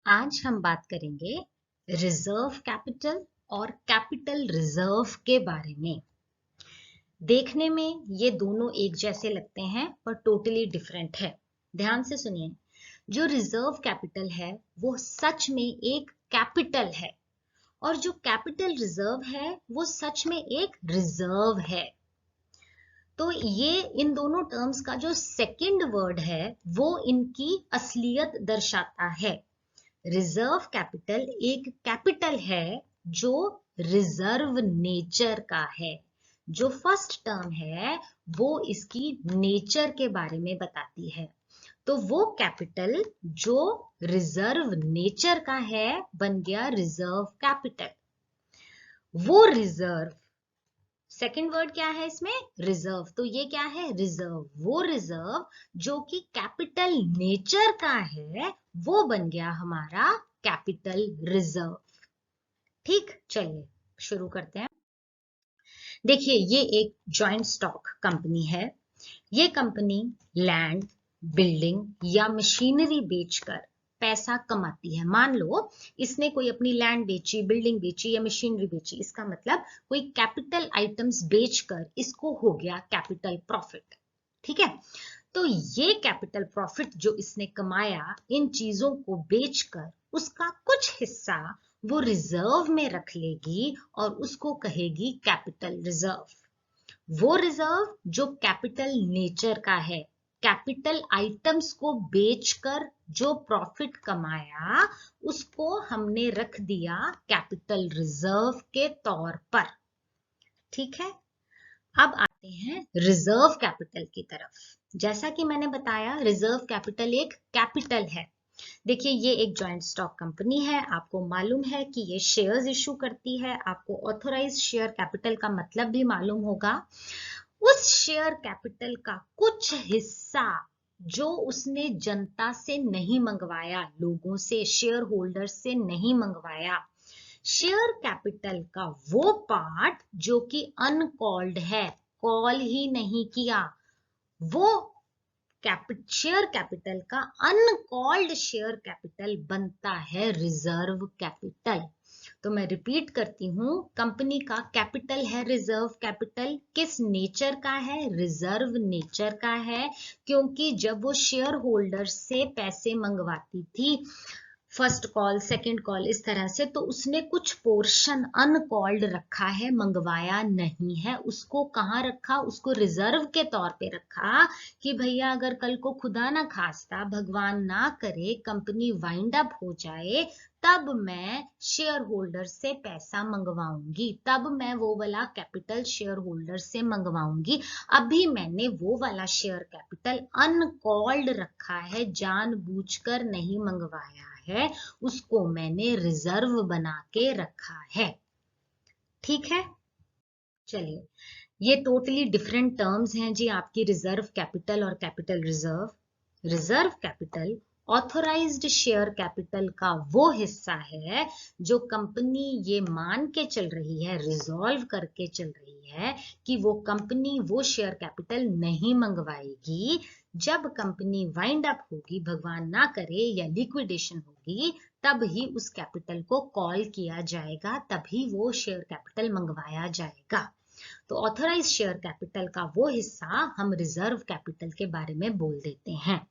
आज हम बात करेंगे रिजर्व कैपिटल और कैपिटल रिजर्व के बारे में। देखने में ये दोनों एक जैसे लगते हैं पर टोटली डिफरेंट है। ध्यान से सुनिए, जो रिजर्व कैपिटल है वो सच में एक कैपिटल है और जो कैपिटल रिजर्व है वो सच में एक रिजर्व है। तो ये इन दोनों टर्म्स का जो सेकंड वर्ड है वो इनकी असलियत दर्शाता है। रिजर्व कैपिटल एक कैपिटल है जो रिजर्व नेचर का है। जो फर्स्ट टर्म है वो इसकी नेचर के बारे में बताती है। तो वो कैपिटल जो रिजर्व नेचर का है बन गया रिजर्व कैपिटल। वो रिजर्व, सेकंड वर्ड क्या है इसमें? रिजर्व। तो ये क्या है? रिजर्व। वो रिजर्व जो कि कैपिटल नेचर का है वो बन गया हमारा कैपिटल रिजर्व। ठीक, चलिए शुरू करते हैं। देखिए, ये एक जॉइंट स्टॉक कंपनी है। ये कंपनी लैंड, बिल्डिंग या मशीनरी बेचकर पैसा कमाती है। मान लो इसने कोई अपनी लैंड बेची, बिल्डिंग बेची या मशीनरी बेची, इसका मतलब कोई कैपिटल आइटम्स बेचकर इसको हो गया कैपिटल प्रॉफिट। ठीक है, तो ये कैपिटल प्रॉफिट जो इसने कमाया इन चीजों को बेचकर उसका कुछ हिस्सा वो रिजर्व में रख लेगी और उसको कहेगी कैपिटल रिजर्व। वो रिजर्व जो कैपिटल नेचर का है, कैपिटल आइटम्स को बेचकर जो प्रॉफिट कमाया उसको हमने रख दिया कैपिटल रिजर्व के तौर पर। ठीक है, अब आते हैं रिजर्व कैपिटल की तरफ। जैसा कि मैंने बताया, रिजर्व कैपिटल एक कैपिटल है। देखिए, ये एक जॉइंट स्टॉक कंपनी है। आपको मालूम है कि ये शेयर्स इशू करती है। आपको ऑथराइज्ड शेयर कैपिटल का मतलब भी मालूम होगा। उस शेयर कैपिटल का कुछ हिस्सा जो उसने जनता से नहीं मंगवाया, लोगों से, शेयर होल्डर से नहीं मंगवाया, शेयर कैपिटल का वो पार्ट जो कि अनकॉल्ड है, कॉल ही नहीं किया, वो शेयर कैपिटल का अनकॉल्ड शेयर कैपिटल बनता है रिजर्व कैपिटल। तो मैं रिपीट करती हूं, कंपनी का कैपिटल है रिजर्व कैपिटल। किस नेचर का है? रिजर्व नेचर का है, क्योंकि जब वो शेयर होल्डर से पैसे मंगवाती थी, फर्स्ट कॉल, सेकंड कॉल, इस तरह से, तो उसने कुछ पोर्शन अनकॉल्ड रखा है, मंगवाया नहीं है। उसको कहाँ रखा? उसको रिजर्व के तौर पे रखा कि भैया अगर कल को खुदा ना खास्ता, भगवान ना करे, कंपनी वाइंड अप हो जाए, तब मैं शेयर होल्डर से पैसा मंगवाऊंगी, तब मैं वो वाला कैपिटल शेयर होल्डर से मंगवाऊंगी। अभी मैंने वो वाला शेयर कैपिटल अनकॉल्ड रखा है, जानबूझकर नहीं मंगवाया है, उसको मैंने रिजर्व बना के रखा है। ठीक है, चलिए, ये टोटली डिफरेंट टर्म्स हैं जी आपकी रिजर्व कैपिटल और capital reserve. Reserve capital authorised share capital का वो हिस्सा है जो कंपनी ये मान के चल रही है, रिजॉल्व करके चल रही है कि वो कंपनी वो शेयर कैपिटल नहीं मंगवाएगी। जब कंपनी वाइंड अप होगी, भगवान ना करे, या लिक्विडेशन होगी, तब ही उस कैपिटल को कॉल किया जाएगा, तभी वो शेयर कैपिटल मंगवाया जाएगा। तो ऑथराइज शेयर कैपिटल का वो हिस्सा हम रिजर्व कैपिटल के बारे में बोल देते हैं।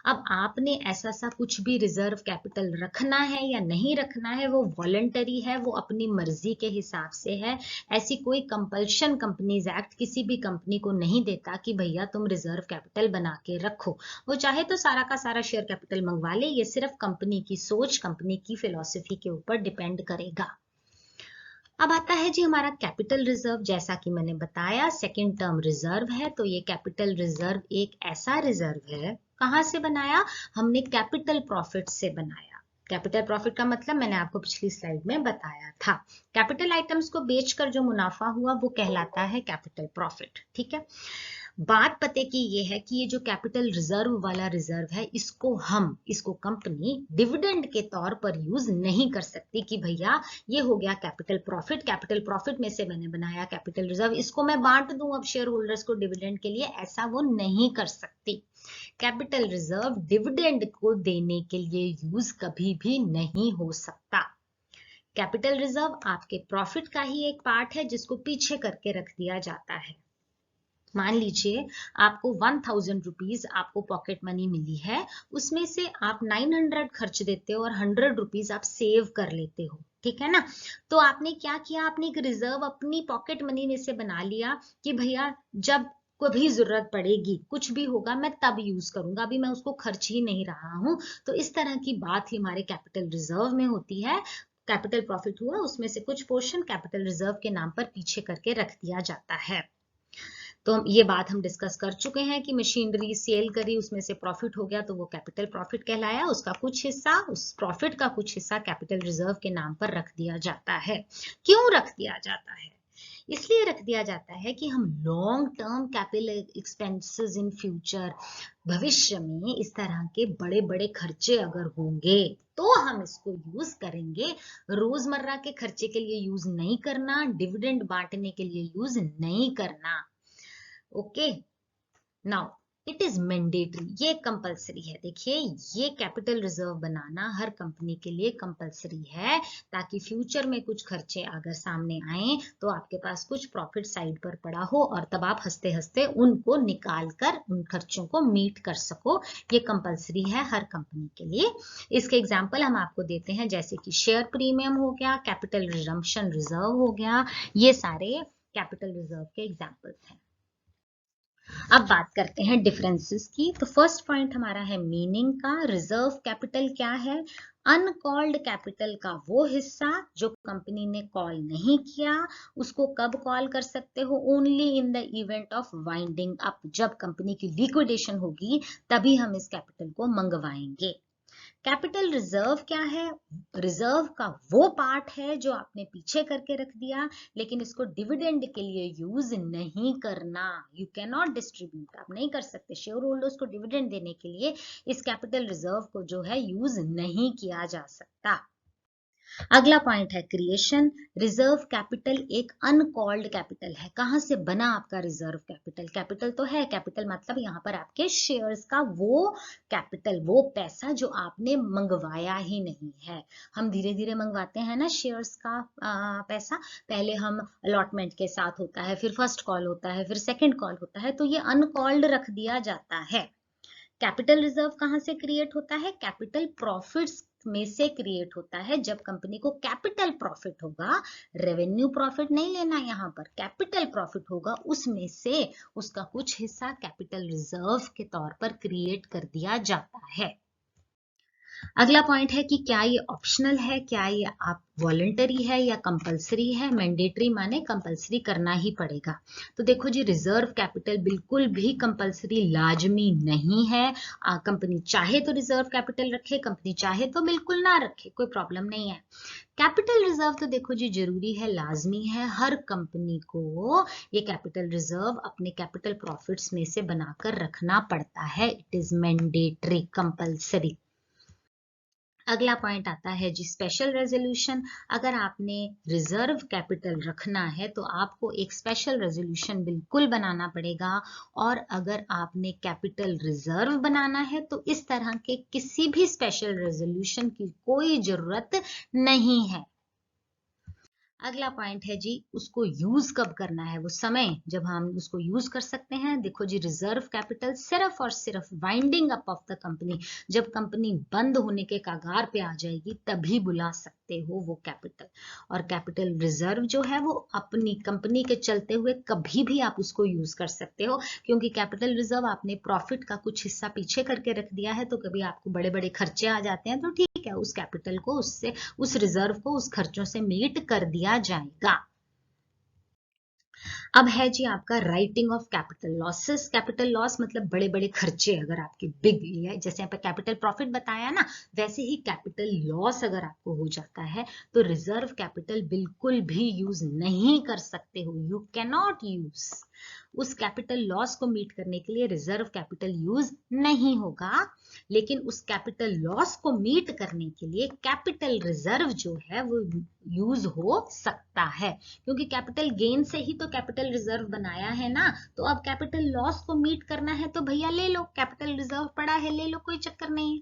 अब आपने ऐसा सा कुछ भी रिजर्व कैपिटल रखना है या नहीं रखना है, वो वॉलंटरी है, वो अपनी मर्जी के हिसाब से है। ऐसी कोई कंपल्शन कंपनीज एक्ट किसी भी कंपनी को नहीं देता कि भैया तुम रिजर्व कैपिटल बना के रखो। वो चाहे तो सारा का सारा शेयर कैपिटल मंगवा ले, ये सिर्फ कंपनी की सोच, कंपनी की फिलॉसफी के ऊपर डिपेंड करेगा। अब आता है जी हमारा कैपिटल रिजर्व। जैसा कि मैंने बताया, सेकंड टर्म रिजर्व है, तो ये कैपिटल रिजर्व एक ऐसा रिजर्व है, कहां से बनाया? हमने कैपिटल प्रॉफिट से बनाया। कैपिटल प्रॉफिट का मतलब मैंने आपको पिछली स्लाइड में बताया था। कैपिटल आइटम्स को बेचकर जो मुनाफा हुआ वो कहलाता है कैपिटल प्रॉफिट। ठीक है, बात पते की ये है कि ये जो कैपिटल रिजर्व वाला रिजर्व है, इसको कंपनी डिविडेंड के तौर पर यूज नहीं कर सकती कि भैया ये हो गया कैपिटल प्रॉफिट में से मैंने बनाया कैपिटल रिजर्व, इसको मैं बांट दूं अब शेयर होल्डर्स को डिविडेंड के लिए, ऐसा वो नहीं कर सकती। कैपिटल रिजर्व डिविडेंड को देने के लिए यूज कभी भी नहीं हो सकता। कैपिटल रिजर्व आपके प्रॉफिट का ही एक पार्ट है जिसको पीछे करके रख दिया जाता है। मान लीजिए आपको 1000 रुपीज आपको पॉकेट मनी मिली है, उसमें से आप 900 खर्च देते हो और 100 रुपीज आप सेव कर लेते हो, ठीक है ना। तो आपने क्या किया, आपने एक रिजर्व अपनी पॉकेट मनी में से बना लिया कि भैया जब कभी जरूरत पड़ेगी, कुछ भी होगा, मैं तब यूज करूंगा, अभी मैं उसको खर्च ही नहीं रहा हूं। तो इस तरह की बात ही हमारे कैपिटल रिजर्व में होती है। कैपिटल प्रॉफिट हुआ, उसमें से कुछ पोर्शन कैपिटल रिजर्व के नाम पर पीछे करके रख दिया जाता है। तो ये बात हम डिस्कस कर चुके हैं कि मशीनरी सेल करी, उसमें से प्रॉफिट हो गया तो वो कैपिटल प्रॉफिट कहलाया, उसका कुछ हिस्सा, उस प्रॉफिट का कुछ हिस्सा कैपिटल रिजर्व के नाम पर रख दिया जाता है। क्यों रख दिया जाता है? इसलिए रख दिया जाता है कि हम long term capital expenses in future, भविष्य में इस तरह के बड़े बड़े खर्चे अगर होंगे तो हम इसको यूज करेंगे। रोजमर्रा के खर्चे के लिए यूज नहीं करना, डिविडेंड बांटने के लिए यूज नहीं करना। Okay, now it is mandatory, ये कंपलसरी है। देखिए ये कैपिटल रिजर्व बनाना हर कंपनी के लिए कंपलसरी है, ताकि फ्यूचर में कुछ खर्चे अगर सामने आए तो आपके पास कुछ प्रॉफिट साइड पर पड़ा हो और तब आप हंसते हंसते उनको निकाल कर उन खर्चों को मीट कर सको। ये कंपलसरी है हर कंपनी के लिए। इसके एग्जाम्पल हम आपको देते हैं, जैसे कि शेयर प्रीमियम हो गया, कैपिटल रिजम्पशन रिजर्व हो गया, ये सारे कैपिटल रिजर्व के एग्जाम्पल्स हैं। अब बात करते हैं डिफरेंसेस की। तो फर्स्ट पॉइंट हमारा है मीनिंग का। रिजर्व कैपिटल क्या है? अनकॉल्ड कैपिटल का वो हिस्सा जो कंपनी ने कॉल नहीं किया, उसको कब कॉल कर सकते हो? Only in the event of winding up, जब कंपनी की लिक्विडेशन होगी तभी हम इस कैपिटल को मंगवाएंगे। कैपिटल रिजर्व क्या है? रिजर्व का वो पार्ट है जो आपने पीछे करके रख दिया, लेकिन इसको डिविडेंड के लिए यूज नहीं करना। यू कैन नॉट डिस्ट्रीब्यूट, आप नहीं कर सकते शेयर होल्डर्स को डिविडेंड देने के लिए इस कैपिटल रिजर्व को जो है यूज नहीं किया जा सकता। अगला पॉइंट है क्रिएशन। रिजर्व कैपिटल एक अनकॉल्ड कैपिटल है। कहां से बना आपका रिजर्व कैपिटल? कैपिटल तो है, कैपिटल मतलब यहां पर आपके शेयर्स का वो कैपिटल, वो पैसा जो आपने मंगवाया ही नहीं है। हम धीरे धीरे मंगवाते हैं ना शेयर्स का पैसा, पहले हम अलॉटमेंट के साथ होता है, फिर फर्स्ट कॉल होता है, फिर सेकेंड कॉल होता है, तो ये अनकॉल्ड रख दिया जाता है। कैपिटल रिजर्व कहां से क्रिएट होता है? कैपिटल प्रॉफिट्स में से क्रिएट होता है। जब कंपनी को कैपिटल प्रॉफिट होगा, रेवेन्यू प्रॉफिट नहीं लेना, यहां पर कैपिटल प्रॉफिट होगा, उसमें से उसका कुछ हिस्सा कैपिटल रिजर्व के तौर पर क्रिएट कर दिया जाता है। अगला पॉइंट है कि क्या ये ऑप्शनल है, क्या ये आप वॉलंटरी है या कंपलसरी है? मैंडेटरी माने कंपलसरी करना ही पड़ेगा। तो देखो जी, रिजर्व कैपिटल बिल्कुल भी कंपलसरी लाजमी नहीं है। कंपनी चाहे तो रिजर्व कैपिटल रखे, कंपनी चाहे तो बिल्कुल ना रखे, कोई प्रॉब्लम नहीं है। कैपिटल रिजर्व तो देखो जी जरूरी है, लाजमी है, हर कंपनी को ये कैपिटल रिजर्व अपने कैपिटल प्रॉफिट्स में से बनाकर रखना पड़ता है। It is mandatory, compulsory. अगला पॉइंट आता है जी स्पेशल रेजोल्यूशन। अगर आपने रिजर्व कैपिटल रखना है तो आपको एक स्पेशल रेजोल्यूशन बिल्कुल बनाना पड़ेगा, और अगर आपने कैपिटल रिजर्व बनाना है तो इस तरह के किसी भी स्पेशल रेजोल्यूशन की कोई जरूरत नहीं है। अगला पॉइंट है जी उसको यूज कब करना है, वो समय जब हम उसको यूज कर सकते हैं। देखो जी, रिजर्व कैपिटल सिर्फ और सिर्फ winding up of the company, जब कंपनी बंद होने के कगार पे आ जाएगी तभी बुला सकते हो वो कैपिटल। और कैपिटल रिजर्व जो है वो अपनी कंपनी के चलते हुए कभी भी आप उसको यूज कर सकते हो, क्योंकि कैपिटल रिजर्व आपने प्रॉफिट का कुछ हिस्सा पीछे करके रख दिया है, तो कभी आपको बड़े बड़े खर्चे आ जाते हैं तो ठीक है, उस कैपिटल को, उससे उस रिजर्व को उस खर्चों से मीट कर दिया जाएगा। अब है जी आपका writing of capital losses. Capital loss मतलब बड़े बड़े खर्चे अगर आपके बिग, जैसे यहाँ पे कैपिटल प्रॉफिट बताया ना, वैसे ही कैपिटल लॉस अगर आपको हो जाता है तो रिजर्व कैपिटल बिल्कुल भी यूज नहीं कर सकते हो। यू कैन नॉट यूज उस कैपिटल लॉस को मीट करने के लिए रिजर्व कैपिटल यूज नहीं होगा, लेकिन उस कैपिटल लॉस को मीट करने के लिए कैपिटल रिजर्व जो है वो यूज हो सकता है, क्योंकि कैपिटल गेन से ही तो कैपिटल रिजर्व बनाया है ना। तो अब कैपिटल लॉस को मीट करना है तो भैया ले लो, कैपिटल रिजर्व पड़ा है, ले लो, कोई चक्कर नहीं है।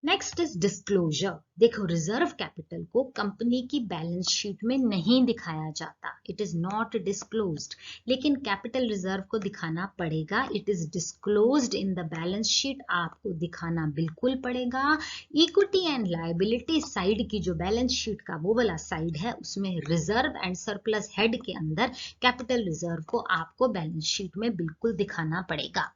Next is disclosure. देखो, रिजर्व कैपिटल को कंपनी की बैलेंस शीट में नहीं दिखाया जाता, इट इज नॉट डिस्क्लोज्ड, लेकिन कैपिटल रिजर्व को दिखाना पड़ेगा। It is disclosed in the balance sheet, आपको दिखाना बिल्कुल पड़ेगा। इक्विटी एंड लायबिलिटी साइड की जो बैलेंस शीट का वो वाला साइड है, उसमें रिजर्व एंड सरप्लस हेड के अंदर कैपिटल रिजर्व को आपको बैलेंस शीट में बिल्कुल दिखाना पड़ेगा।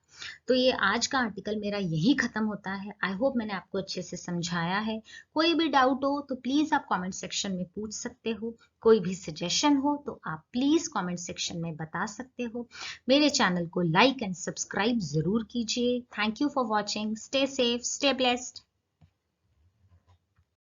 तो ये आज का आर्टिकल मेरा यही खत्म होता है। आई होप मैंने आपको अच्छे से समझाया है। कोई भी डाउट हो तो प्लीज आप कमेंट सेक्शन में पूछ सकते हो, कोई भी सजेशन हो तो आप प्लीज कमेंट सेक्शन में बता सकते हो। मेरे चैनल को लाइक एंड सब्सक्राइब जरूर कीजिए। Thank you for watching. Stay safe, stay blessed.